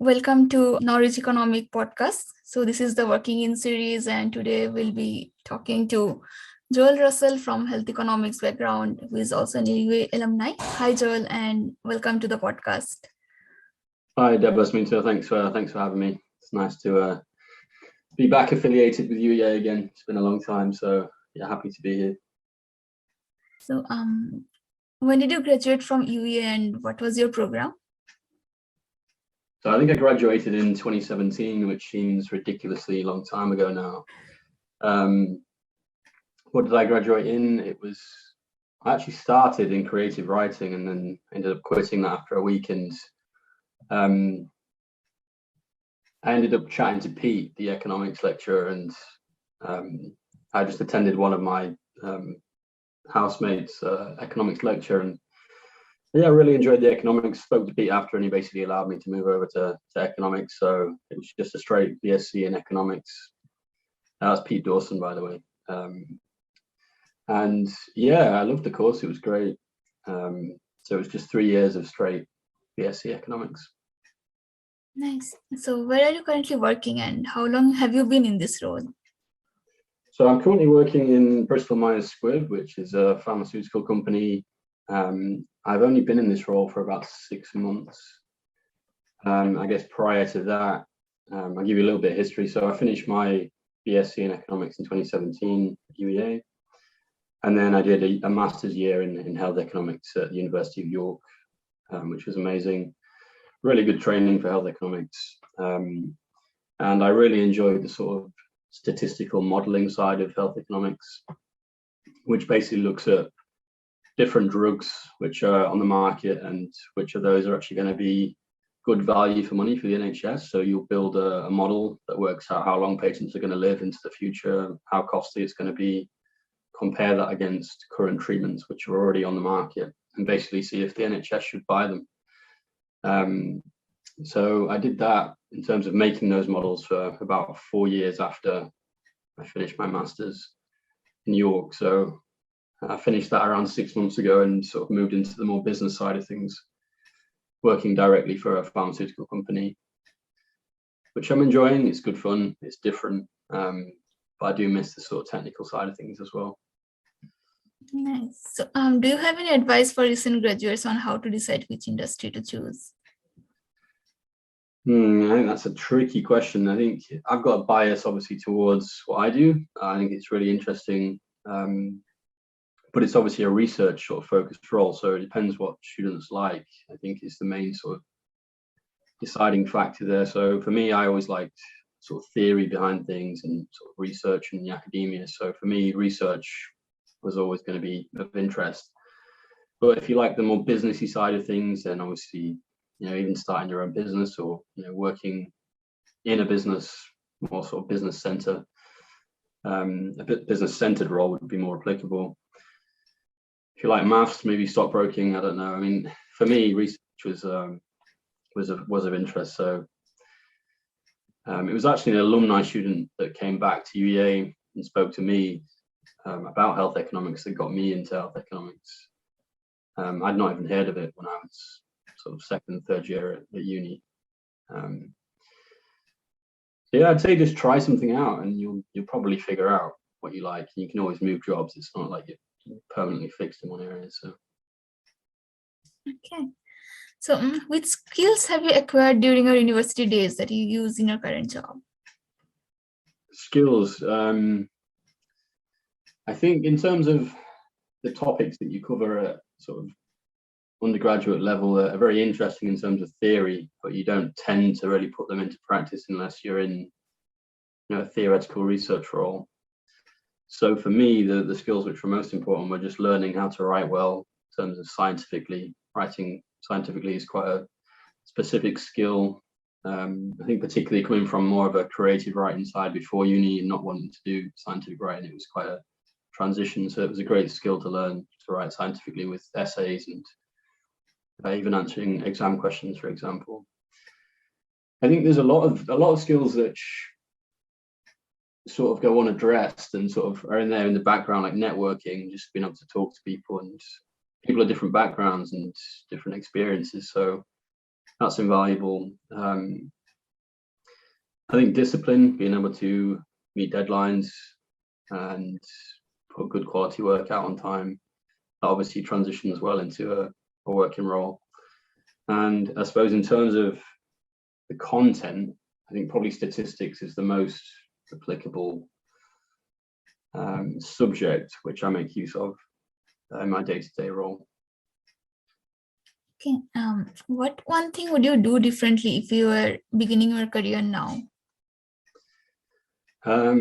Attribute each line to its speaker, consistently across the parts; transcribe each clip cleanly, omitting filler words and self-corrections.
Speaker 1: Welcome to Knowledge Economic Podcast. So this is the Working In series, and today we'll be talking to Joel Russel from Health Economics background, who is also an UEA alumni. Hi, Joel, and welcome to the podcast.
Speaker 2: Hi, Deborah Sminter. Thanks for having me. It's nice to be back affiliated with UEA again. It's been a long time, so yeah, happy to be here.
Speaker 1: So, when did you graduate from UEA, and what was your program?
Speaker 2: So I think I graduated in 2017, which seems ridiculously long time ago now. What did I graduate in? I actually started in creative writing and then ended up quitting that after a week. And I ended up chatting to Pete, the economics lecturer, and I just attended one of my housemates' economics lecture, and yeah, I really enjoyed the economics. Spoke to Pete after, and he basically allowed me to move over to economics. So it was just a straight BSc in economics. That's Pete Dawson, by the way. And yeah, I loved the course. It was great. So it was just 3 years of straight BSc economics.
Speaker 1: Nice. So where are you currently working, and how long have you been in this role?
Speaker 2: So I'm currently working in Bristol Squibb, which is a pharmaceutical company. I've only been in this role for about 6 months. I guess prior to that, I'll give you a little bit of history. So I finished my BSc in economics in 2017 at UEA. And then I did a master's year in health economics at the University of York, which was amazing. Really good training for health economics. And I really enjoyed the sort of statistical modeling side of health economics, which basically looks at different drugs which are on the market and which of those are actually going to be good value for money for the NHS. So you'll build a model that works out how long patients are going to live into the future, how costly it's going to be, compare that against current treatments which are already on the market, and basically see if the NHS should buy them. So I did that in terms of making those models for about 4 years after I finished my master's in York. So I finished that around 6 months ago and sort of moved into the more business side of things, working directly for a pharmaceutical company, which I'm enjoying. It's good fun. It's different, but I do miss the sort of technical side of things as well.
Speaker 1: Nice. So, do you have any advice for recent graduates on how to decide which industry to choose?
Speaker 2: I think that's a tricky question. I think I've got a bias, obviously, towards what I do. I think it's really interesting, but it's obviously a research sort of focused role, so it depends what students like. I think is the main sort of deciding factor there. So for me, I always liked sort of theory behind things and sort of research in the academia. So for me, research was always going to be of interest. But if you like the more businessy side of things, then obviously, even starting your own business or, working in a business, more sort of business center, a bit business-centered role would be more applicable. If you like maths, maybe stockbroking, I don't know. I mean, for me, research was of interest. So it was actually an alumni student that came back to UEA and spoke to me about health economics that got me into health economics. I'd not even heard of it when I was sort of second, third year at uni. Yeah, I'd say just try something out, and you'll probably figure out what you like. You can always move jobs. It's not like you're permanently fixed in one area. So.
Speaker 1: Okay. So, which skills have you acquired during your university days that you use in your current job?
Speaker 2: Skills. I think in terms of the topics that you cover at sort of undergraduate level are very interesting in terms of theory, but you don't tend to really put them into practice unless you're in a theoretical research role. So for me, the skills which were most important were just learning how to write well in terms of scientifically. Writing scientifically is quite a specific skill. I think particularly coming from more of a creative writing side before uni and not wanting to do scientific writing, it was quite a transition. So it was a great skill to learn to write scientifically with essays and even answering exam questions, for example. I think there's a lot of skills that sort of go unaddressed and sort of are in there in the background, like networking, just being able to talk to people, and people of different backgrounds and different experiences. So That's invaluable. I think discipline, being able to meet deadlines and put good quality work out on time, that obviously transitions well into a working role. And I suppose in terms of the content, I think probably statistics is the most applicable subject which I make use of in my day-to-day role.
Speaker 1: Okay. What one thing would you do differently if you were beginning your career now?
Speaker 2: I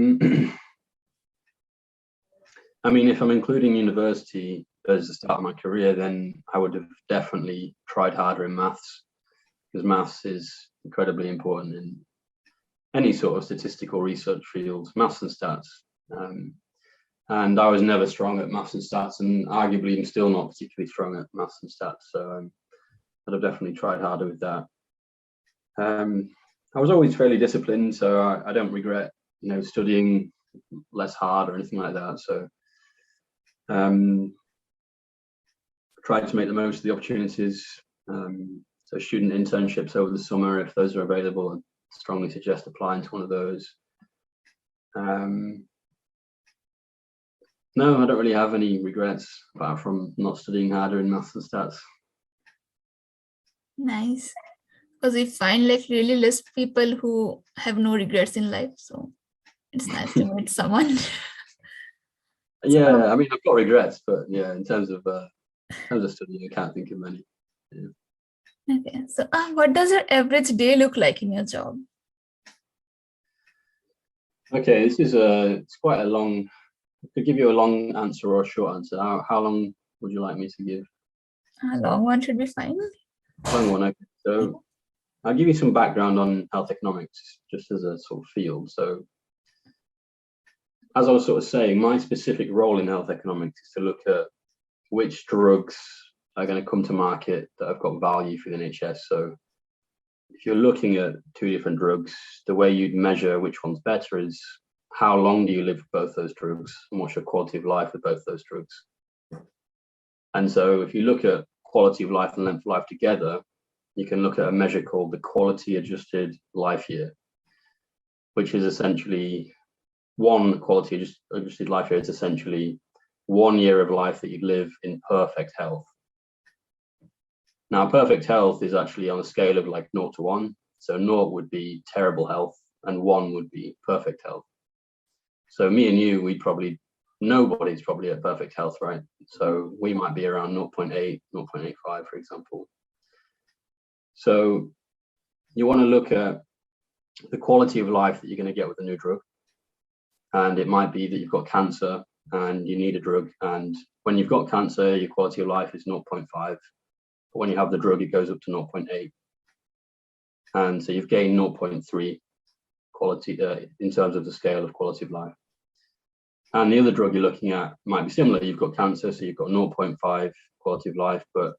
Speaker 2: mean, if I'm including university as the start of my career, then I would have definitely tried harder in maths, because maths is incredibly important in any sort of statistical research field, maths and stats. And I was never strong at maths and stats, and arguably I'm still not particularly strong at maths and stats. So I'd have definitely tried harder with that. I was always fairly disciplined, so I don't regret, studying less hard or anything like that. So tried to make the most of the opportunities. So student internships over the summer, if those are available, I'd strongly suggest applying to one of those. No, I don't really have any regrets apart from not studying harder in maths and stats.
Speaker 1: Nice. Because we find like really less people who have no regrets in life. So it's nice to meet someone.
Speaker 2: Yeah, I mean, I've got regrets, but yeah, in terms of studying, I can't think of many. Yeah.
Speaker 1: Okay. So what does your average day look like in your job?
Speaker 2: Okay, this is it's quite a long. I could give you a long answer or a short answer. How long would you like me to give?
Speaker 1: A long one should be fine.
Speaker 2: Long one. Okay. So I'll give you some background on health economics, just as a sort of field. So as I was sort of saying, my specific role in health economics is to look at which drugs are going to come to market that have got value for the NHS. So if you're looking at two different drugs, the way you'd measure which one's better is how long do you live with both those drugs and what's your quality of life with both those drugs. And so if you look at quality of life and length of life together, you can look at a measure called the quality adjusted life year, which is essentially one quality adjusted life year is essentially 1 year of life that you'd live in perfect health. Now, perfect health is actually on a scale of like 0 to 1. So 0 would be terrible health and 1 would be perfect health. So me and you, nobody's probably at perfect health, right? So we might be around 0.8, 0.85, for example. So you want to look at the quality of life that you're going to get with a new drug. And it might be that you've got cancer and you need a drug. And when you've got cancer, your quality of life is 0.5. But when you have the drug, it goes up to 0.8. And so you've gained 0.3 quality in terms of the scale of quality of life. And the other drug you're looking at might be similar. You've got cancer, so you've got 0.5 quality of life. But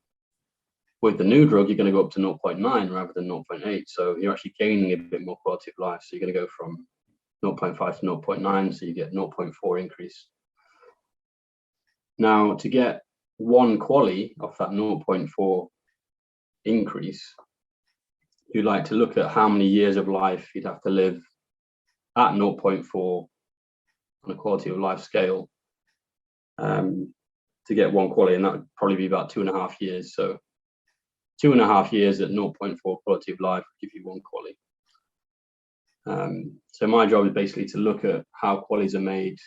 Speaker 2: with the new drug, you're going to go up to 0.9 rather than 0.8. So you're actually gaining a bit more quality of life. So you're going to go from 0.5 to 0.9, so you get 0.4 increase. Now, to get one quality off that 0.4 increase, you'd like to look at how many years of life you'd have to live at 0.4 on a quality of life scale to get one quality, and that would probably be about 2.5 years. So 2.5 years at 0.4 quality of life would give you one quality. So my job is basically to look at how qualities are made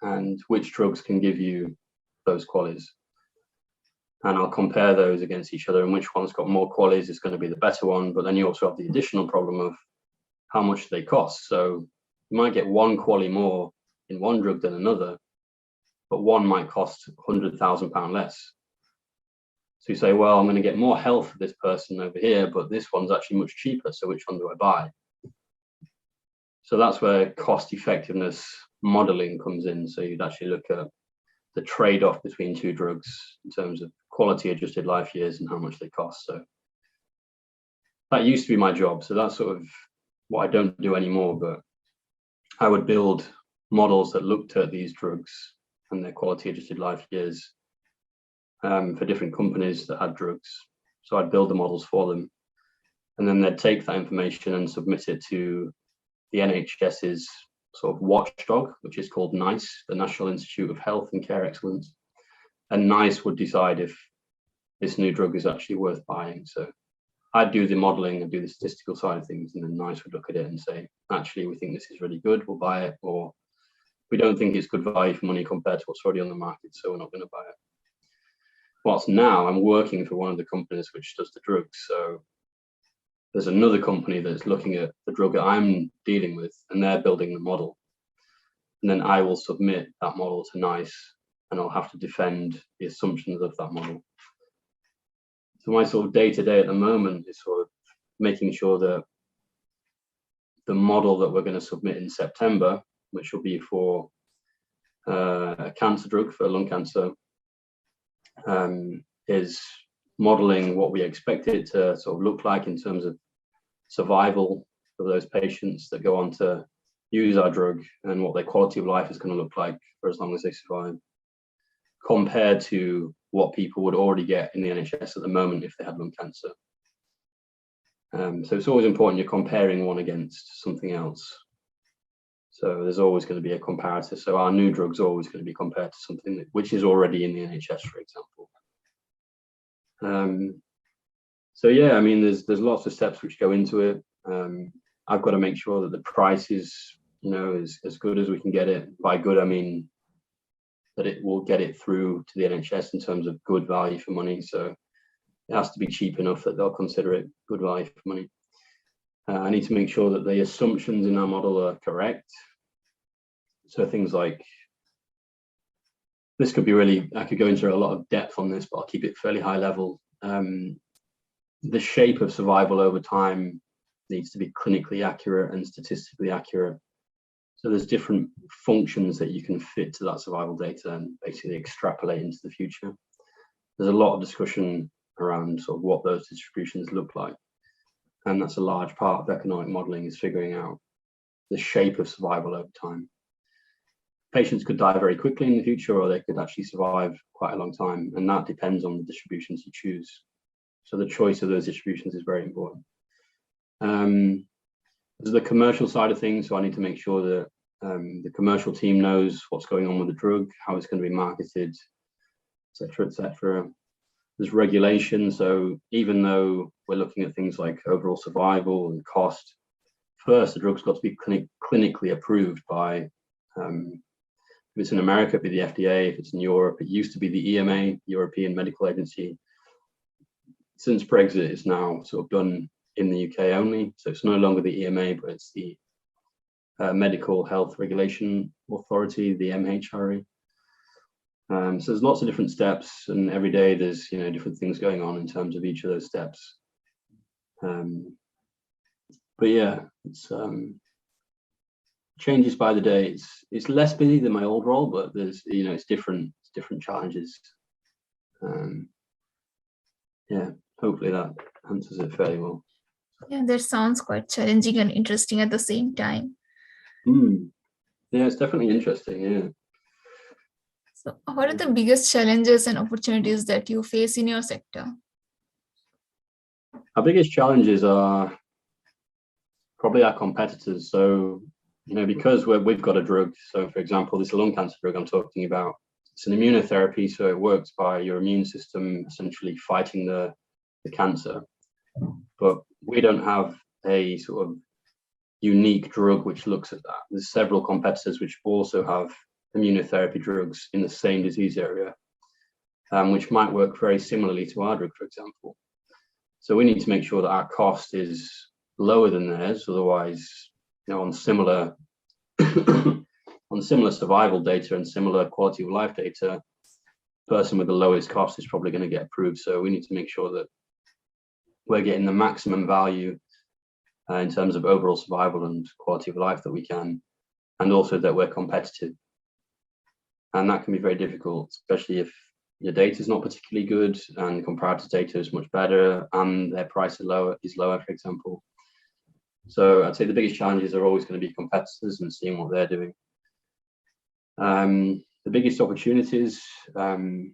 Speaker 2: and which drugs can give you those qualities. And I'll compare those against each other, and which one's got more qualities is going to be the better one. But then you also have the additional problem of how much they cost. So you might get one quality more in one drug than another, but one might cost £100,000 less. So you say, well, I'm going to get more health for this person over here, but this one's actually much cheaper. So which one do I buy? So that's where cost effectiveness modeling comes in. So you'd actually look at the trade-off between two drugs in terms of quality adjusted life years and how much they cost. So that used to be my job. So that's sort of what I don't do anymore, but I would build models that looked at these drugs and their quality adjusted life years for different companies that had drugs. So I'd build the models for them. and then they'd take that information and submit it to the NHS's sort of watchdog, which is called NICE, the National Institute of Health and Care Excellence. And NICE would decide if this new drug is actually worth buying. So I'd do the modeling and do the statistical side of things, and then NICE would look at it and say, actually, we think this is really good, we'll buy it, or we don't think it's good value for money compared to what's already on the market, so we're not going to buy it. Whilst now I'm working for one of the companies which does the drugs. So there's another company that's looking at the drug that I'm dealing with, and they're building the model. And then I will submit that model to NICE, and I'll have to defend the assumptions of that model. So my sort of day-to-day at the moment is sort of making sure that the model that we're going to submit in September, which will be for a cancer drug for lung cancer, is modeling what we expect it to sort of look like in terms of survival for those patients that go on to use our drug, and what their quality of life is going to look like for as long as they survive, compared to what people would already get in the NHS at the moment if they had lung cancer. So it's always important you're comparing one against something else. So there's always going to be a comparator. So our new drug's always going to be compared to something which is already in the NHS, for example. So yeah, I mean, there's lots of steps which go into it. I've got to make sure that the price is, is as good as we can get it. By good, I mean that it will get it through to the NHS in terms of good value for money. So it has to be cheap enough that they'll consider it good value for money. I need to make sure that the assumptions in our model are correct. So things like, this could be really, I could go into a lot of depth on this, but I'll keep it fairly high level. The shape of survival over time needs to be clinically accurate and statistically accurate. So there's different functions that you can fit to that survival data and basically extrapolate into the future. There's a lot of discussion around sort of what those distributions look like. And that's a large part of economic modeling, is figuring out the shape of survival over time. Patients could die very quickly in the future, or they could actually survive quite a long time. And that depends on the distributions you choose. So the choice of those distributions is very important. There's the commercial side of things. So I need to make sure that the commercial team knows what's going on with the drug, how it's going to be marketed, et cetera, et cetera. There's regulation. So even though we're looking at things like overall survival and cost, first, the drug's got to be clinically approved by, if it's in America, it'd be the FDA. If it's in Europe, it used to be the EMA, European Medical Agency. Since Brexit, it's now sort of done in the UK only. So it's no longer the EMA, but it's the Medical Health Regulation Authority, the MHRA. So there's lots of different steps, and every day there's different things going on in terms of each of those steps. But yeah, it's changes by the day. It's less busy than my old role, but there's it's different challenges. Yeah, hopefully that answers it fairly well.
Speaker 1: Yeah, that sounds quite challenging and interesting at the same time.
Speaker 2: Yeah, it's definitely interesting. Yeah.
Speaker 1: So what are the biggest challenges and opportunities that you face in your sector?
Speaker 2: Our biggest challenges are probably our competitors. So, because we've got a drug. So, for example, this lung cancer drug I'm talking about, it's an immunotherapy. So it works by your immune system essentially fighting the cancer. But we don't have a sort of unique drug which looks at that. There's several competitors which also have immunotherapy drugs in the same disease area, which might work very similarly to our drug, for example. So we need to make sure that our cost is lower than theirs. Otherwise, on similar survival data and similar quality of life data, the person with the lowest cost is probably going to get approved. So we need to make sure that we're getting the maximum value in terms of overall survival and quality of life that we can, and also that we're competitive. And that can be very difficult, especially if your data is not particularly good and comparative data is much better and their price is lower, for example. So I'd say the biggest challenges are always going to be competitors and seeing what they're doing. The biggest opportunities, there's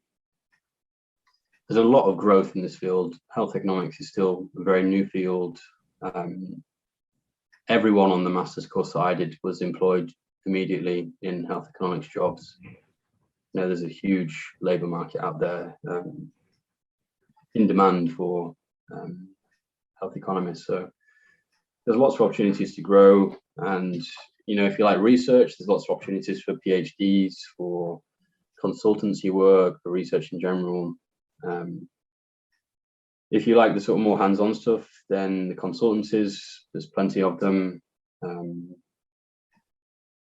Speaker 2: a lot of growth in this field. Health economics is still a very new field. everyone on the master's course that I did was employed immediately in health economics jobs. There's a huge labour market out there in demand for health economists. So there's lots of opportunities to grow. And, if you like research, there's lots of opportunities for PhDs, for consultancy work, for research in general. If you like the sort of more hands-on stuff, then the consultancies, there's plenty of them.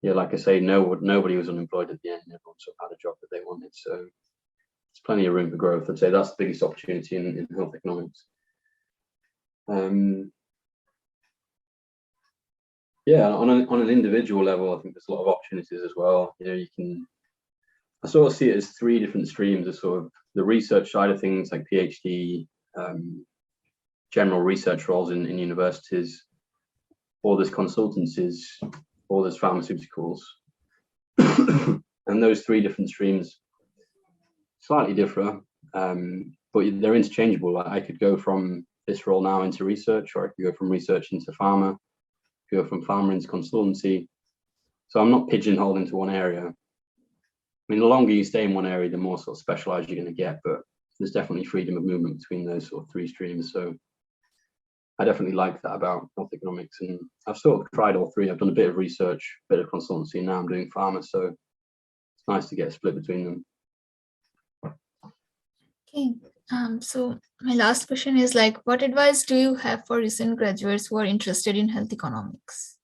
Speaker 2: Like I say, nobody was unemployed at the end. Everyone sort of had a job that they wanted. So there's plenty of room for growth. I'd say that's the biggest opportunity in health economics. On an individual level, I think there's a lot of opportunities as well. I sort of see it as three different streams: of sort of the research side of things, like PhD, general research roles in universities, or there's consultancies, or there's pharmaceuticals. And those three different streams slightly differ, but they're interchangeable. Like I could go from this role now into research, or I could go from research into pharma, go from pharma into consultancy. So I'm not pigeonholed into one area. I mean, the longer you stay in one area, the more sort of specialized you're going to get, but there's definitely freedom of movement between those sort of three streams. So I definitely like that about health economics, and I've sort of tried all three. I've done a bit of research, a bit of consultancy, and now I'm doing pharma, so it's nice to get a split between them.
Speaker 1: Okay. So my last question is what advice do you have for recent graduates who are interested in health economics?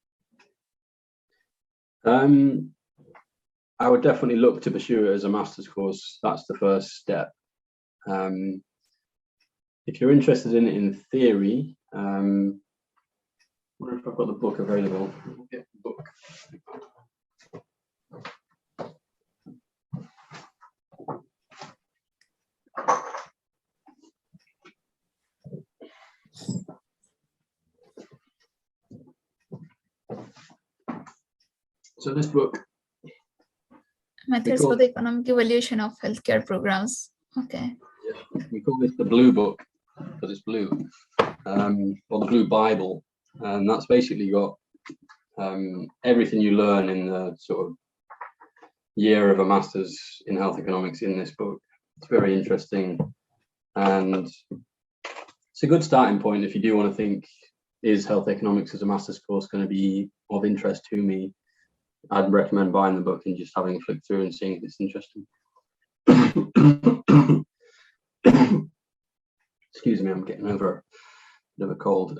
Speaker 2: I would definitely look to pursue it as a master's course. That's the first step. If you're interested in it in theory, I wonder if I've got the book available. I'll get the book. So this book,
Speaker 1: Methods for the Economic Evaluation of Healthcare Programs. Okay.
Speaker 2: Yeah, we call this the Blue Book because it's blue, or the Blue Bible, and that's basically got everything you learn in the sort of year of a master's in health economics in this book. It's very interesting, and it's a good starting point if you do want to think, is health economics as a master's course going to be of interest to me? I'd recommend buying the book and just having a flick through and seeing if it's interesting. Excuse me, I'm getting over a bit of a cold.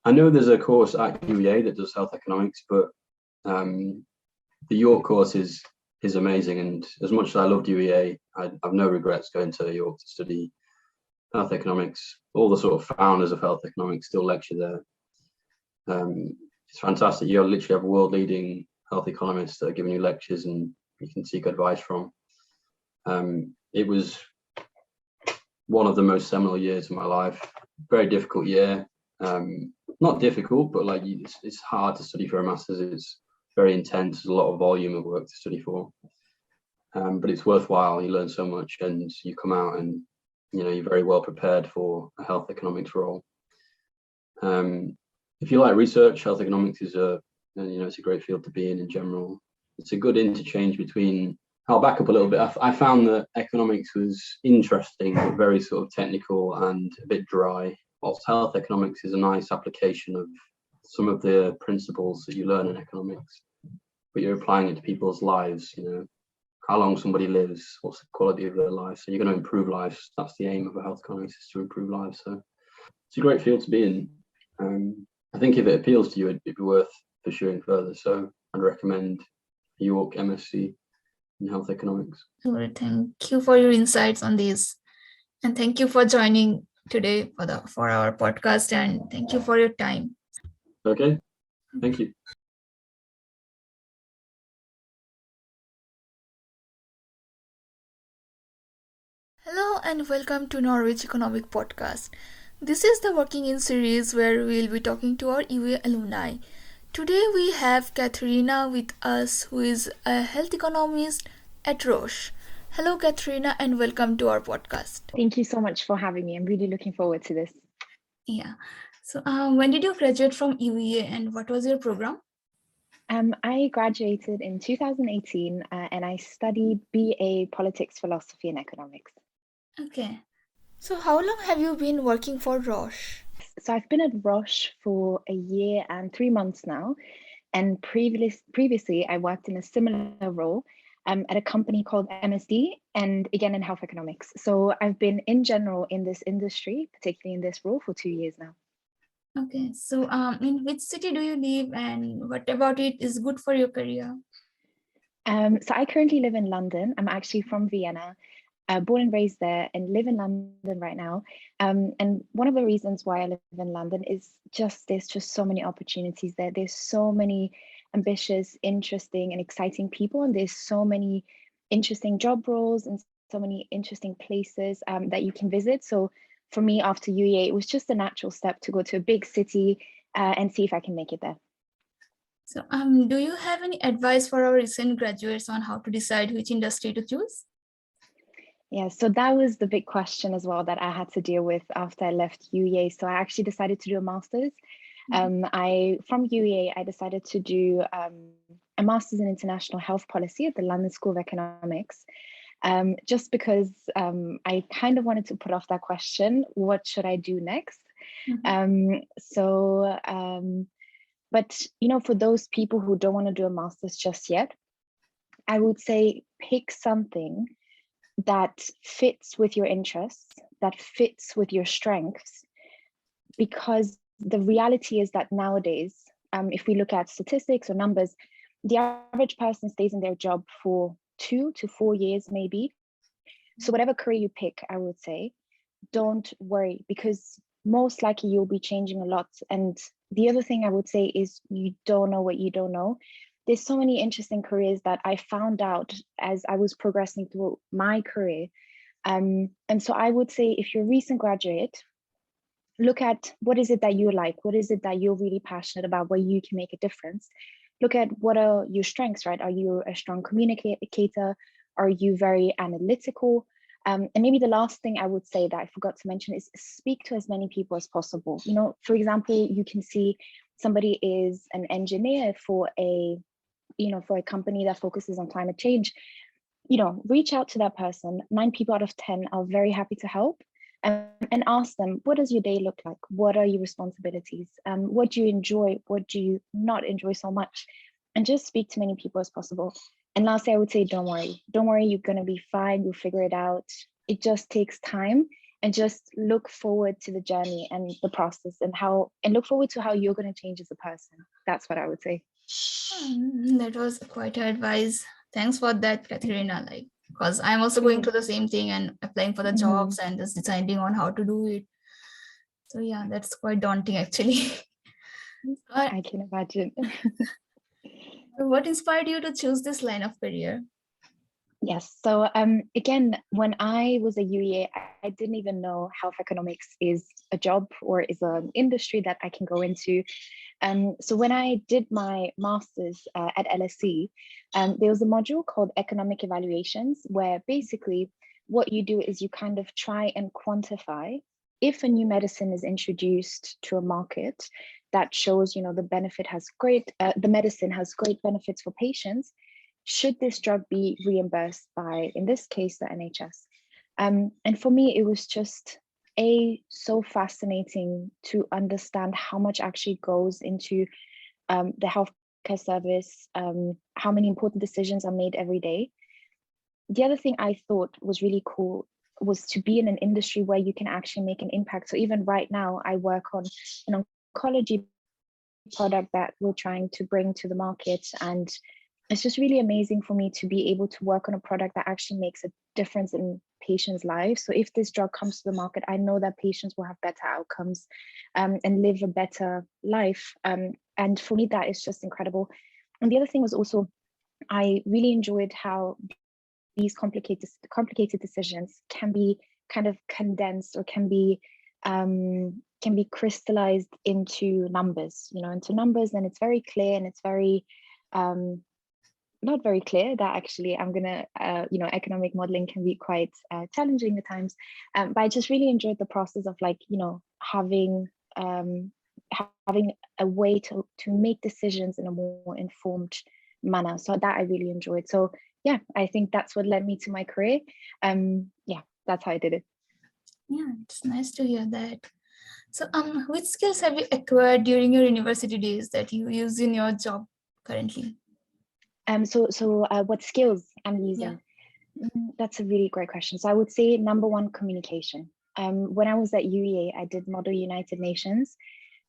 Speaker 2: I know there's a course at UEA that does health economics, but the York course is amazing, and as much as I loved UEA, I have no regrets going to York to study health economics. All the sort of founders of health economics still lecture there. It's fantastic. You literally have world-leading health economists that are giving you lectures, and you can seek advice from. It was one of the most seminal years of my life. Very difficult year. Not difficult, but it's hard to study for a master's. It's very intense. There's a lot of volume of work to study for, but it's worthwhile. You learn so much, and you come out and you're very well prepared for a health economics role. If you like research, health economics is it's a great field to be in general. It's a good interchange between. I'll back up a little bit. I found that economics was interesting, but very sort of technical and a bit dry. Whilst health economics is a nice application of some of the principles that you learn in economics, but you're applying it to people's lives. How long somebody lives, what's the quality of their life. So you're going to improve lives. That's the aim of a health economics, is to improve lives. So it's a great field to be in. I think if it appeals to you, it'd be worth pursuing further. So I'd recommend York MSc in health economics.
Speaker 1: Thank you for your insights on these, and thank you for joining today for our podcast, and thank you for your time.
Speaker 2: Okay, thank you.
Speaker 1: Hello and welcome to Norwich Economic Podcast. This is the Working In series where we will be talking to our UEA alumni. Today we have Katharina with us, who is a health economist at Roche. Hello Katharina and welcome to our podcast.
Speaker 3: Thank you so much for having me. I'm really looking forward to this.
Speaker 1: Yeah. So when did you graduate from UEA and what was your program?
Speaker 3: I graduated in 2018 and I studied BA Politics, Philosophy and Economics.
Speaker 1: Okay. So how long have you been working for Roche?
Speaker 3: So I've been at Roche for a year and 3 months now. And previously, I worked in a similar role at a company called MSD and again in health economics. So I've been in general in this industry, particularly in this role for 2 years now.
Speaker 1: Okay. So in which city do you live and what about it is good for your career?
Speaker 3: So I currently live in London. I'm actually from Vienna, born and raised there and live in London right now. And one of the reasons why I live in London is there's just so many opportunities there. There's so many ambitious, interesting and exciting people, and there's so many interesting job roles and so many interesting places that you can visit. So for me, after UEA, it was just a natural step to go to a big city and see if I can make it there.
Speaker 1: So do you have any advice for our recent graduates on how to decide which industry to choose?
Speaker 3: Yeah, so that was the big question as well that I had to deal with after I left UEA. So I actually decided to do a master's. From UEA, I decided to do a master's in international health policy at the London School of Economics, just because I kind of wanted to put off that question, what should I do next? But for those people who don't want to do a master's just yet, I would say pick something that fits with your interests, that fits with your strengths, because the reality is that nowadays, if we look at statistics or numbers, the average person stays in their job for 2 to 4 years, maybe. So whatever career you pick, I would say, don't worry, because most likely you'll be changing a lot. And the other thing I would say is you don't know what you don't know. There's so many interesting careers that I found out as I was progressing through my career. And so I would say if you're a recent graduate, look at what is it that you like, what is it that you're really passionate about, where you can make a difference. Look at what are your strengths, right? Are you a strong communicator? Are you very analytical? And maybe the last thing I would say that I forgot to mention is speak to as many people as possible. For example, you can see somebody is an engineer for a company that focuses on climate change. Reach out to that person. 9 people out of 10 are very happy to help. And ask them, what does your day look like? What are your responsibilities? What do you enjoy? What do you not enjoy so much? And just speak to many people as possible. And lastly, I would say, don't worry. Don't worry, you're going to be fine. You'll figure it out. It just takes time. And just look forward to the journey and the process and look forward to how you're going to change as a person. That's what I would say.
Speaker 1: That was quite advice. Thanks for that, Katharina. Because I'm also going through the same thing and applying for the jobs and just deciding on how to do it. So yeah, that's quite daunting actually.
Speaker 3: I can imagine.
Speaker 1: So what inspired you to choose this line of career?
Speaker 3: Yes. So again, when I was a UEA, I didn't even know health economics is a job or is an industry that I can go into. So when I did my master's at LSE, there was a module called economic evaluations, where basically what you do is you kind of try and quantify if a new medicine is introduced to a market that shows, the the medicine has great benefits for patients. Should this drug be reimbursed by, in this case, the NHS? And for me, it was just so fascinating to understand how much actually goes into the healthcare service, how many important decisions are made every day. The other thing I thought was really cool was to be in an industry where you can actually make an impact. So even right now, I work on an oncology product that we're trying to bring to the market, and it's just really amazing for me to be able to work on a product that actually makes a difference in patients' lives. So if this drug comes to the market, I know that patients will have better outcomes and live a better life. And for me, that is just incredible. And the other thing was also, I really enjoyed how these complicated decisions can be kind of condensed or can be crystallized into numbers, and it's very clear and it's very not very clear that actually I'm gonna, economic modeling can be quite challenging at times. But I just really enjoyed the process of having having a way to make decisions in a more informed manner. So that I really enjoyed. So yeah, I think that's what led me to my career. Yeah, that's how I did it.
Speaker 1: Yeah, it's nice to hear that. So, which skills have you acquired during your university days that you use in your job currently?
Speaker 3: So what skills I'm
Speaker 1: Yeah.
Speaker 3: using? That's a really great question. So I would say number one, communication. When I was at UEA, I did Model United Nations.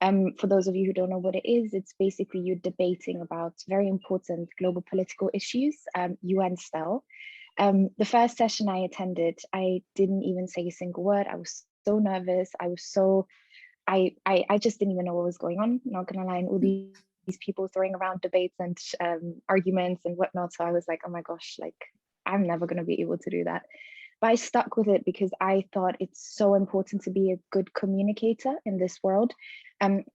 Speaker 3: For those of you who don't know what it is, it's basically you debating about very important global political issues, UN style. The first session I attended, I didn't even say a single word. I was so nervous. I was so, I just didn't even know what was going on, not gonna lie, and all these people throwing around debates and arguments and whatnot. So I was like, oh my gosh, like I'm never gonna be able to do that. But I stuck with it because I thought it's so important to be a good communicator in this world.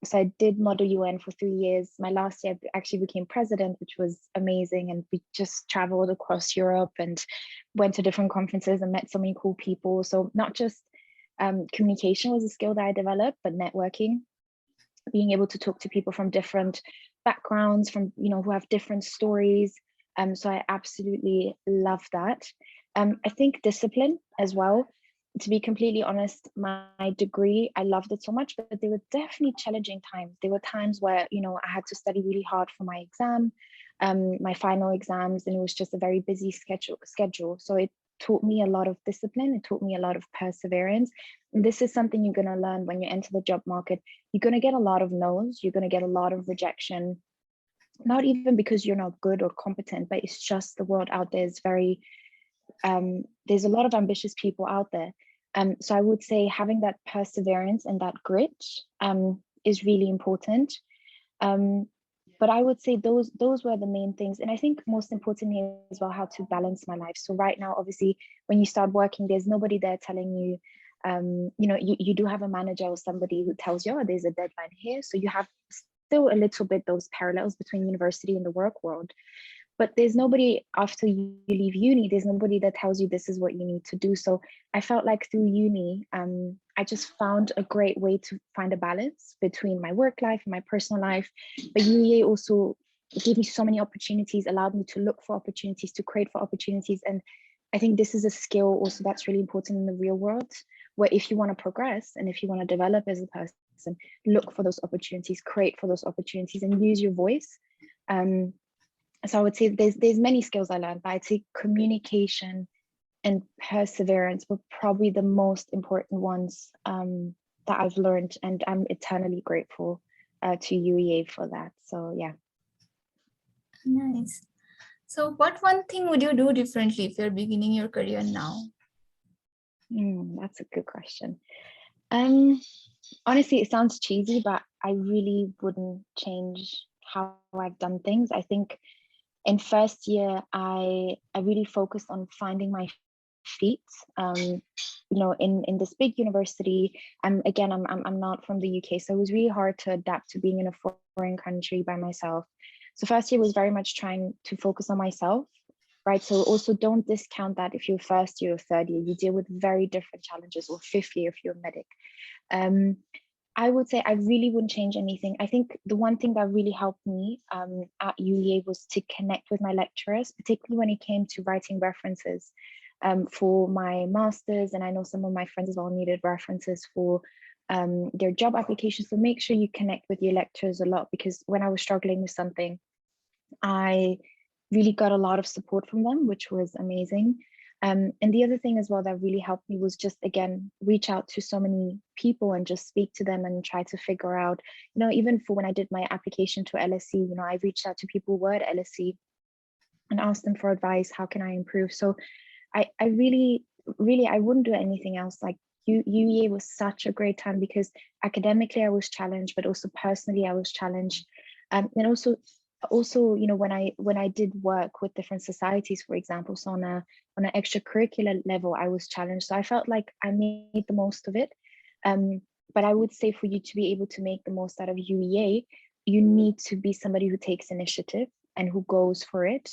Speaker 3: So I did Model UN for 3 years. My last year I actually became president, which was amazing. And we just traveled across Europe and went to different conferences and met so many cool people. So not just communication was a skill that I developed, but networking, being able to talk to people from different backgrounds, from, you know, who have different stories. So I absolutely love that. I think discipline as well. To be completely honest, my degree, I loved it so much, but there were definitely challenging times. There were times where, you know, I had to study really hard for my exam, my final exams, and it was just a very busy schedule. So it taught me a lot of discipline. It taught me a lot of perseverance. And this is something you're going to learn when you enter the job market. You're going to get a lot of no's. You're going to get a lot of rejection, not even because you're not good or competent, but it's just the world out there is very, there's a lot of ambitious people out there. So I would say having that perseverance and that grit is really important. But I would say those were the main things. And I think most importantly as well, how to balance my life. So right now, obviously, when you start working, there's nobody there telling you, you know, you do have a manager or somebody who tells you, oh, there's a deadline here. So you have still a little bit those parallels between university and the work world. But there's nobody after you leave uni, there's nobody that tells you this is what you need to do. So I felt like through uni, I just found a great way to find a balance between my work life and my personal life. But UEA also gave me so many opportunities, allowed me to look for opportunities, to create for opportunities. And I think this is a skill also that's really important in the real world, where if you want to progress and if you want to develop as a person, look for those opportunities, create for those opportunities, and use your voice. So I would say there's many skills I learned, but I'd say communication and perseverance were probably the most important ones that I've learned, and I'm eternally grateful to UEA for that. So yeah.
Speaker 1: Nice. So what one thing would you do differently if you're beginning your career now?
Speaker 3: That's a good question. Honestly, it sounds cheesy, but I really wouldn't change how I've done things. I think in first year, I really focused on finding my feet. You know, in this big university, again, I'm not from the UK, so it was really hard to adapt to being in a foreign country by myself. So first year was very much trying to focus on myself, right? So also don't discount that if you're first year or third year, you deal with very different challenges, or fifth year if you're a medic. I would say I really wouldn't change anything. I think the one thing that really helped me at UEA was to connect with my lecturers, particularly when it came to writing references for my master's. And I know some of my friends as well needed references for their job applications. So make sure you connect with your lecturers a lot, because when I was struggling with something, I really got a lot of support from them, which was amazing. And the other thing as well that really helped me was just, again, reach out to so many people and just speak to them and try to figure out, you know, even for when I did my application to LSE, you know, I reached out to people who were at LSE and asked them for advice. How can I improve? So I really, I wouldn't do anything else. Like UEA was such a great time because academically I was challenged, but also personally I was challenged. And also, you know, when I did work with different societies, for example, so on an extracurricular level, I was challenged. So I felt like I made the most of it. But I would say for you to be able to make the most out of UEA, you need to be somebody who takes initiative and who goes for it.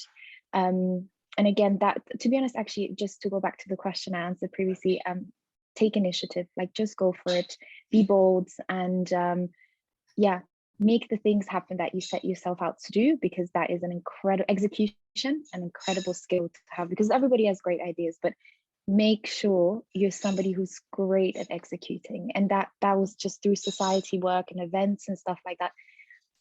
Speaker 3: And again, that, to be honest, actually, just to go back to the question I answered previously, take initiative, like just go for it, be bold, and yeah, make the things happen that you set yourself out to do, because that is an incredible execution, an incredible skill to have, because everybody has great ideas, but make sure you're somebody who's great at executing. And that was just through society work and events and stuff like that.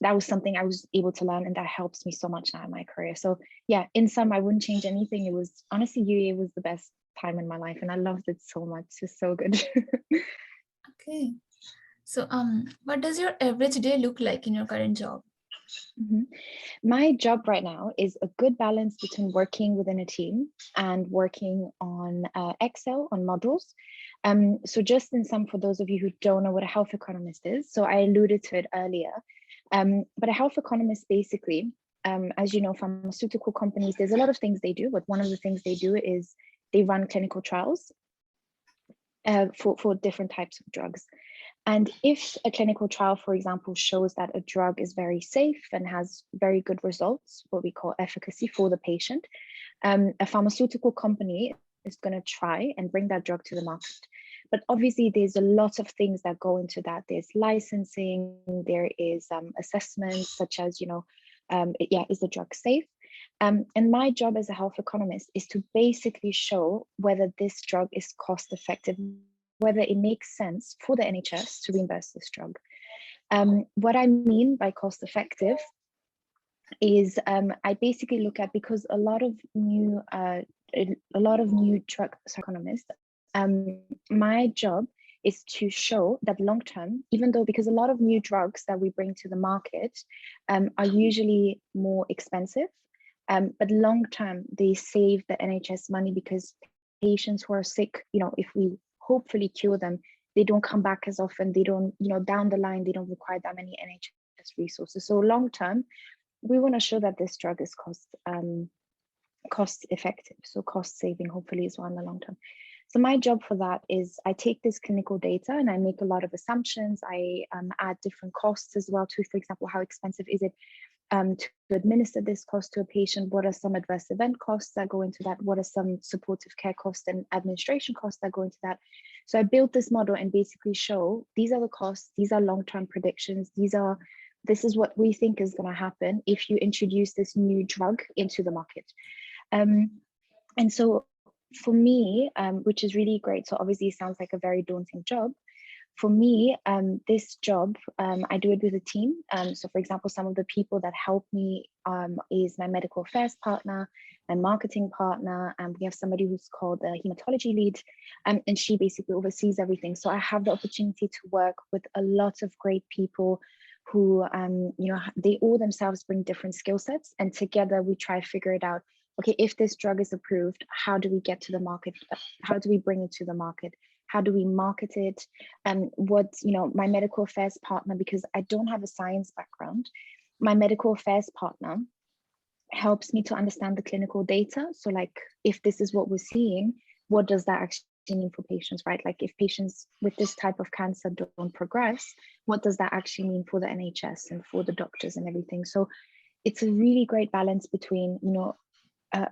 Speaker 3: That was something I was able to learn, and that helps me so much now in my career. So yeah, in sum, I wouldn't change anything. It was honestly, UEA was the best time in my life, and I loved it so much. It's so good.
Speaker 1: Okay. So what does your average day look like in your current job?
Speaker 3: My job right now is a good balance between working within a team and working on Excel, on models. So just in sum, for those of you who don't know what a health economist is, so I alluded to it earlier, but a health economist basically, as you know, pharmaceutical companies, there's a lot of things they do, but one of the things they do is they run clinical trials for different types of drugs. And if a clinical trial, for example, shows that a drug is very safe and has very good results, what we call efficacy for the patient, a pharmaceutical company is going to try and bring that drug to the market. But obviously, there's a lot of things that go into that. There's licensing, there is assessments such as, is the drug safe? And my job as a health economist is to basically show whether this drug is cost effective, whether it makes sense for the NHS to reimburse this drug. What I mean by cost effective is I basically look at, because a lot of new drug economists, my job is to show that long term, even though, because a lot of new drugs that we bring to the market are usually more expensive, but long term they save the NHS money, because patients who are sick, if we hopefully cure them, they don't come back as often, they don't, down the line, they don't require that many NHS resources. So long term, we want to show that this drug is cost effective, so cost saving hopefully as well in the long term. So my job for that is I take this clinical data and I make a lot of assumptions. I add different costs as well to, for example, how expensive is it to administer this cost to a patient? What are some adverse event costs that go into that? What are some supportive care costs and administration costs that go into that? So I built this model and basically show these are the costs, these are long-term predictions, this is what we think is going to happen if you introduce this new drug into the market. And so for me, which is really great, so obviously it sounds like a very daunting job. For me, this job, I do it with a team. So for example, some of the people that help me is my medical affairs partner, my marketing partner, and we have somebody who's called the hematology lead, and she basically oversees everything. So I have the opportunity to work with a lot of great people who, they all themselves bring different skill sets, and together we try to figure it out. Okay, if this drug is approved, how do we get to the market? How do we bring it to the market? How do we market it? And my medical affairs partner, because I don't have a science background, my medical affairs partner helps me to understand the clinical data. So like, if this is what we're seeing, what does that actually mean for patients, right? Like if patients with this type of cancer don't progress, what does that actually mean for the NHS and for the doctors and everything? So it's a really great balance between,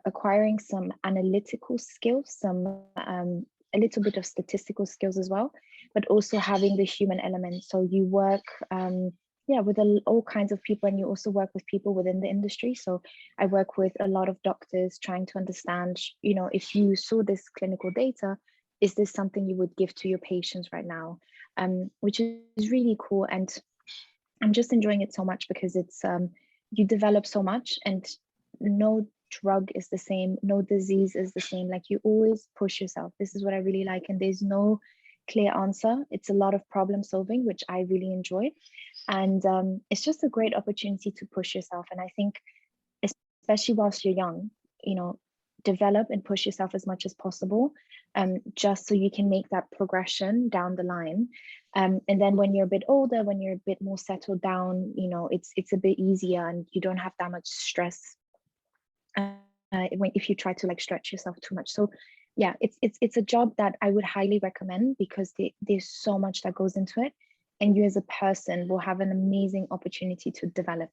Speaker 3: acquiring some analytical skills, a little bit of statistical skills as well, but also having the human element. So you work with all kinds of people, and you also work with people within the industry. So I work with a lot of doctors trying to understand, if you saw this clinical data, is this something you would give to your patients right now? Which is really cool. And I'm just enjoying it so much, because it's, you develop so much, and no drug is the same, no disease is the same. Like you always push yourself. This is what I really like. And there's no clear answer. It's a lot of problem solving, which I really enjoy. And it's just a great opportunity to push yourself. And I think, especially whilst you're young, develop and push yourself as much as possible, just so you can make that progression down the line. And then when you're a bit older, when you're a bit more settled down, it's a bit easier, and you don't have that much stress if you try to like stretch yourself too much. So yeah, it's a job that I would highly recommend, because there's so much that goes into it, and you as a person will have an amazing opportunity to develop.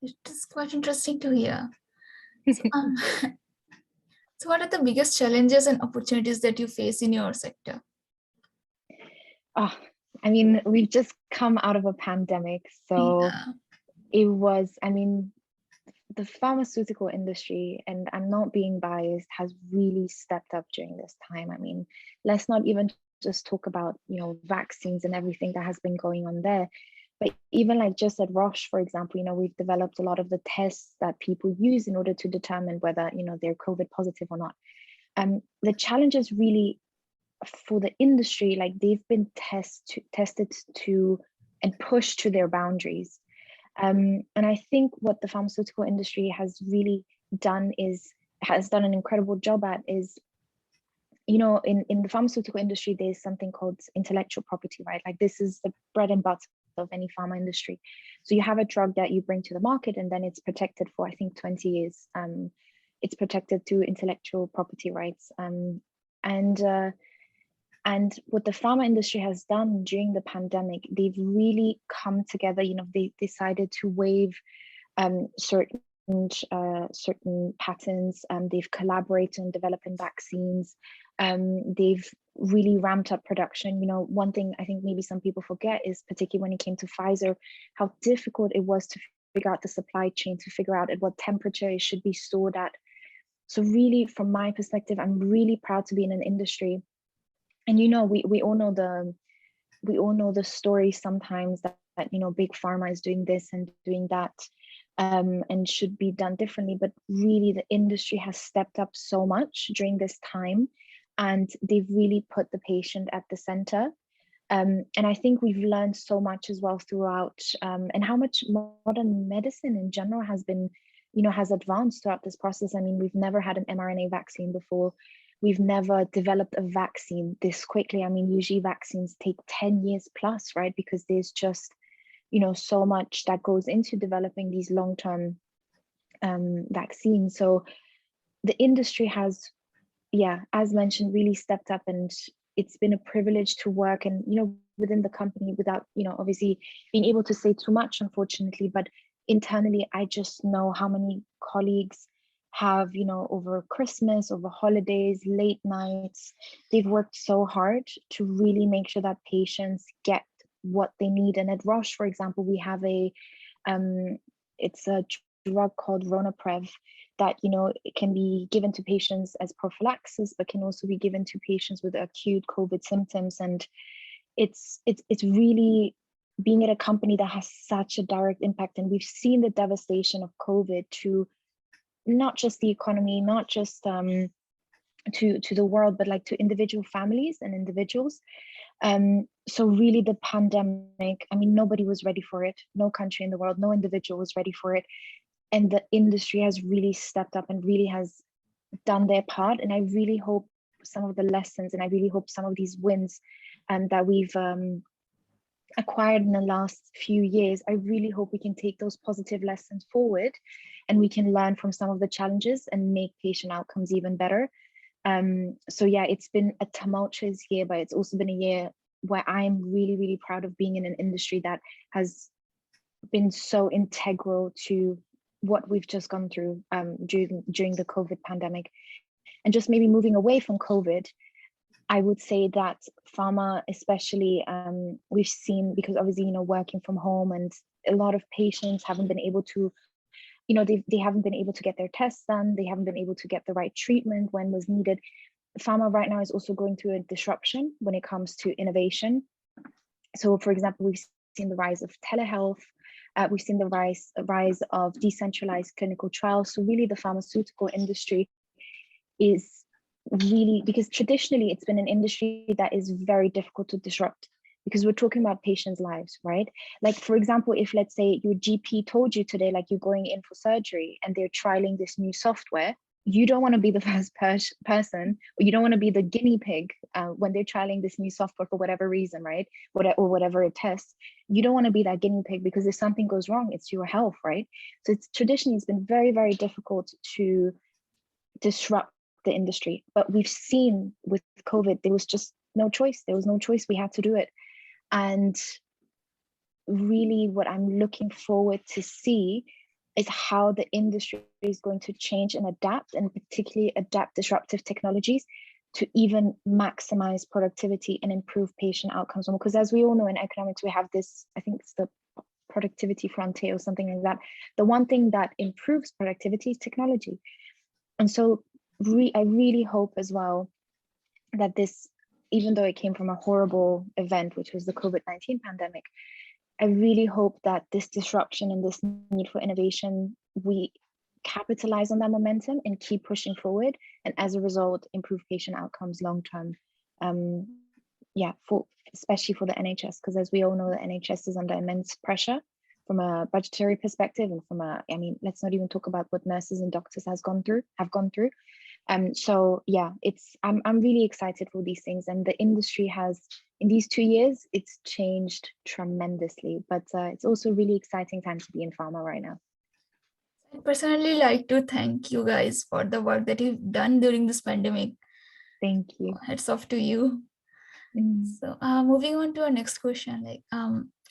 Speaker 1: It is quite interesting to hear. So, So what are the biggest challenges and opportunities that you face in your sector?
Speaker 3: Oh, I mean, we've just come out of a pandemic. So
Speaker 1: Yeah.
Speaker 3: it was, I mean, the pharmaceutical industry, and I'm not being biased, has really stepped up during this time. I mean, let's not even just talk about, vaccines and everything that has been going on there. But even like just at Roche, for example, we've developed a lot of the tests that people use in order to determine whether, they're COVID positive or not. The challenge is really for the industry, like they've been tested to and pushed to their boundaries. And I think what the pharmaceutical industry has really done has done an incredible job at is, in the pharmaceutical industry, there's something called intellectual property, right? Like this is the bread and butter of any pharma industry. So you have a drug that you bring to the market and then it's protected for, I think, 20 years. It's protected through intellectual property rights. And what the pharma industry has done during the pandemic, they've really come together. They decided to waive certain patents. They've collaborated on developing vaccines. They've really ramped up production. One thing I think maybe some people forget is, particularly when it came to Pfizer, how difficult it was to figure out the supply chain, to figure out at what temperature it should be stored at. So really, from my perspective, I'm really proud to be in an industry. And we all know the story sometimes that big pharma is doing this and doing that, and should be done differently. But really, the industry has stepped up so much during this time, and they've really put the patient at the center. And I think we've learned so much as well throughout, and how much modern medicine in general has been, has advanced throughout this process. I mean, we've never had an mRNA vaccine before. We've never developed a vaccine this quickly. I mean, usually vaccines take 10 years plus, right? Because there's just, so much that goes into developing these long-term vaccines. So the industry has, as mentioned, really stepped up, and it's been a privilege to work and, within the company without, obviously being able to say too much, unfortunately, but internally, I just know how many colleagues have, over Christmas, over holidays, late nights, they've worked so hard to really make sure that patients get what they need. And at Roche, for example, we have it's a drug called Ronaprev that, it can be given to patients as prophylaxis, but can also be given to patients with acute COVID symptoms. And it's really being at a company that has such a direct impact. And we've seen the devastation of COVID to not just the economy, not just to the world, but like to individual families and individuals. So really the pandemic, I mean, nobody was ready for it. No country in the world, no individual was ready for it. And the industry has really stepped up and really has done their part. And I really hope some of the lessons, and I really hope some of these wins that we've acquired in the last few years, I really hope we can take those positive lessons forward and we can learn from some of the challenges and make patient outcomes even better. So yeah, it's been a tumultuous year, but it's also been a year where I'm really, really proud of being in an industry that has been so integral to what we've just gone through during the COVID pandemic. And just maybe moving away from COVID, I would say that pharma, especially, we've seen, because obviously, working from home, and a lot of patients haven't been able to, they haven't been able to get their tests done. They haven't been able to get the right treatment when was needed. Pharma right now is also going through a disruption when it comes to innovation. So, for example, we've seen the rise of telehealth. We've seen the rise of decentralized clinical trials. So really the pharmaceutical industry is really, because traditionally it's been an industry that is very difficult to disrupt, because we're talking about patients' lives, right? Like, for example, if let's say your GP told you today, like you're going in for surgery and they're trialing this new software, you don't want to be the first person, or you don't want to be the guinea pig when they're trialing this new software for whatever reason, right? Or whatever it tests. You don't want to be that guinea pig, because if something goes wrong, it's your health, right? So it's been very, very difficult to disrupt the industry. But we've seen with COVID, there was just no choice. There was no choice. We had to do it. And really what I'm looking forward to see is how the industry is going to change and adapt, and particularly adapt disruptive technologies to even maximize productivity and improve patient outcomes. Because as we all know in economics, we have this, I think it's the productivity frontier or something like that. The one thing that improves productivity is technology. And so I really hope as well that this, even though it came from a horrible event, which was the COVID-19 pandemic, I really hope that this disruption and this need for innovation, we capitalize on that momentum and keep pushing forward. And as a result, improve patient outcomes long term. Yeah, especially for the NHS, because as we all know, the NHS is under immense pressure from a budgetary perspective, and from a, I mean, let's not even talk about what nurses and doctors have gone through. So yeah, I'm really excited for these things, and the industry has, in these 2 years, it's changed tremendously, but it's also a really exciting time to be in pharma right now.
Speaker 1: I'd personally like to thank you guys for the work that you've done during this pandemic.
Speaker 3: Thank you.
Speaker 1: Hats off to you. So moving on to our next question,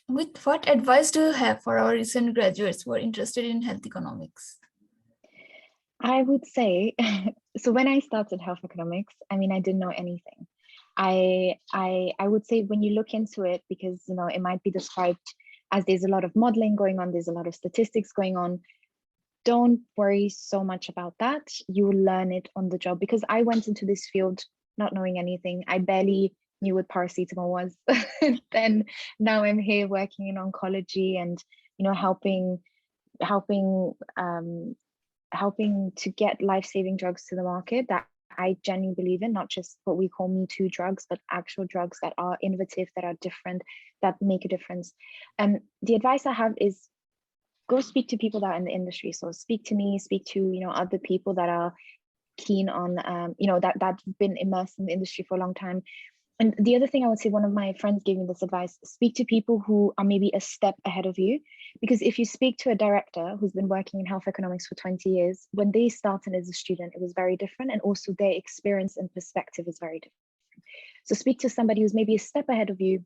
Speaker 1: with what advice do you have for our recent graduates who are interested in health economics?
Speaker 3: I would say, so when I started health economics, I mean, I didn't know anything. I would say when you look into it, because it might be described as there's a lot of modeling going on, there's a lot of statistics going on. Don't worry so much about that. You will learn it on the job, because I went into this field not knowing anything. I barely knew what paracetamol was. Then now I'm here working in oncology and helping to get life-saving drugs to the market that I genuinely believe in, not just what we call Me Too drugs, but actual drugs that are innovative, that are different, that make a difference. The advice I have is go speak to people that are in the industry. So speak to me, speak to other people that are keen on that's been immersed in the industry for a long time. And the other thing I would say, one of my friends gave me this advice: speak to people who are maybe a step ahead of you. Because if you speak to a director who's been working in health economics for 20 years, when they started as a student, it was very different. And also their experience and perspective is very different. So speak to somebody who's maybe a step ahead of you,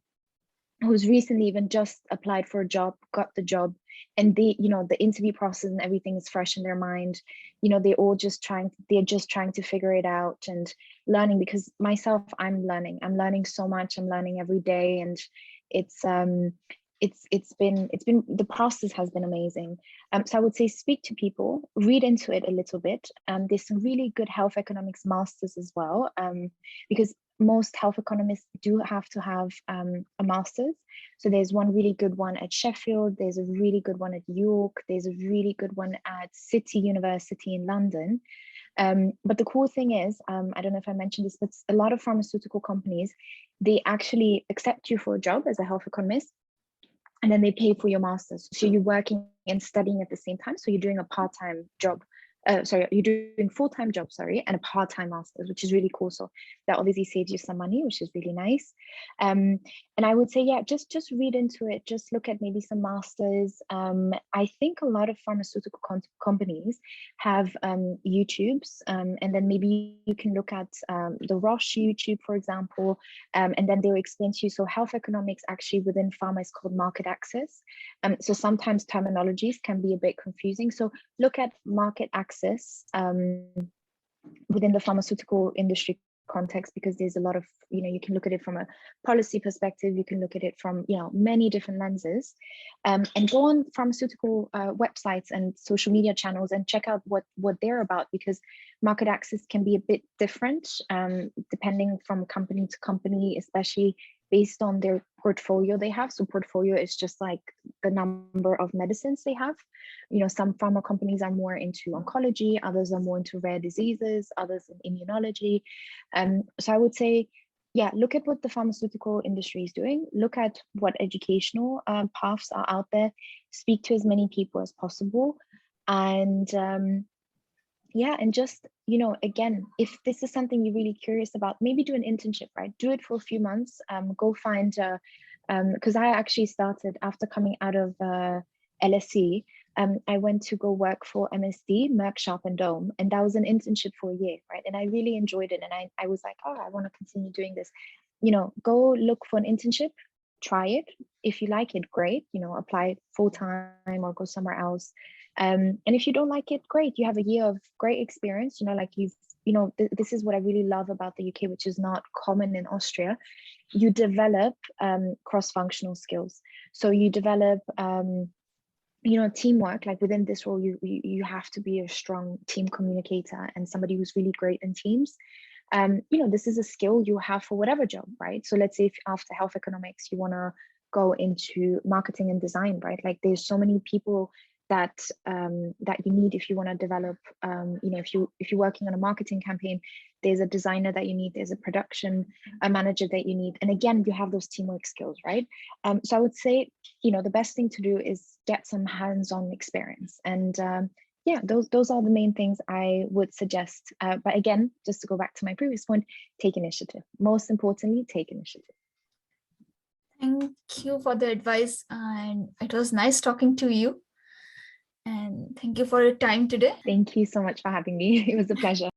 Speaker 3: who's recently even just applied for a job, got the job, and the interview process and everything is fresh in their mind. They're just trying to figure it out and learning. Because myself, I'm learning so much. I'm learning every day, and it's been the process has been amazing. So I would say speak to people, read into it a little bit. There's some really good health economics masters as well, because most health economists do have to have a master's. So there's one really good one at Sheffield, there's a really good one at York, there's a really good one at City University in London. But the cool thing is, I don't know if I mentioned this, but a lot of pharmaceutical companies, they actually accept you for a job as a health economist, and then they pay for your master's. So you're working and studying at the same time. So you're doing a part-time job. You're doing full-time job, and a part-time master's, which is really cool. So that obviously saves you some money, which is really nice. And I would say, yeah, just read into it. Just look at maybe some masters. I think a lot of pharmaceutical companies have YouTubes, and then maybe you can look at the Roche YouTube, for example, and then they'll explain to you. So health economics actually within pharma is called market access. So sometimes terminologies can be a bit confusing. So look at market access within the pharmaceutical industry context, because there's a lot of, you can look at it from a policy perspective, you can look at it from, many different lenses, and go on pharmaceutical websites and social media channels and check out what they're about, because market access can be a bit different depending from company to company, especially based on their portfolio they have. So portfolio is just like the number of medicines they have. Some pharma companies are more into oncology, others are more into rare diseases, others in immunology. So I would say, yeah, look at what the pharmaceutical industry is doing, look at what educational paths are out there, speak to as many people as possible. And yeah, and just, again, if this is something you're really curious about, maybe do an internship, right? Do it for a few months, go find, because I actually started after coming out of LSE, I went to go work for MSD, Merck Sharp and Dome, and that was an internship for a year, right? And I really enjoyed it. And I was like, oh, I want to continue doing this. Go look for an internship, try it. If you like it, great, apply full-time or go somewhere else. And if you don't like it, great, you have a year of great experience, this is what I really love about the UK, which is not common in Austria. You develop cross-functional skills. So you develop teamwork. Like within this role, you have to be a strong team communicator and somebody who's really great in teams. This is a skill you have for whatever job, right? So let's say if after health economics you want to go into marketing and design, right? Like there's so many people that you need if you want to develop. If you're working on a marketing campaign, there's a designer that you need, there's a production manager that you need, and again, you have those teamwork skills, right? So I would say, the best thing to do is get some hands-on experience, and yeah, those are the main things I would suggest. But again, just to go back to my previous point, take initiative. Most importantly, take initiative.
Speaker 1: Thank you for the advice, and it was nice talking to you. And thank you for your time today.
Speaker 3: Thank you so much for having me. It was a pleasure.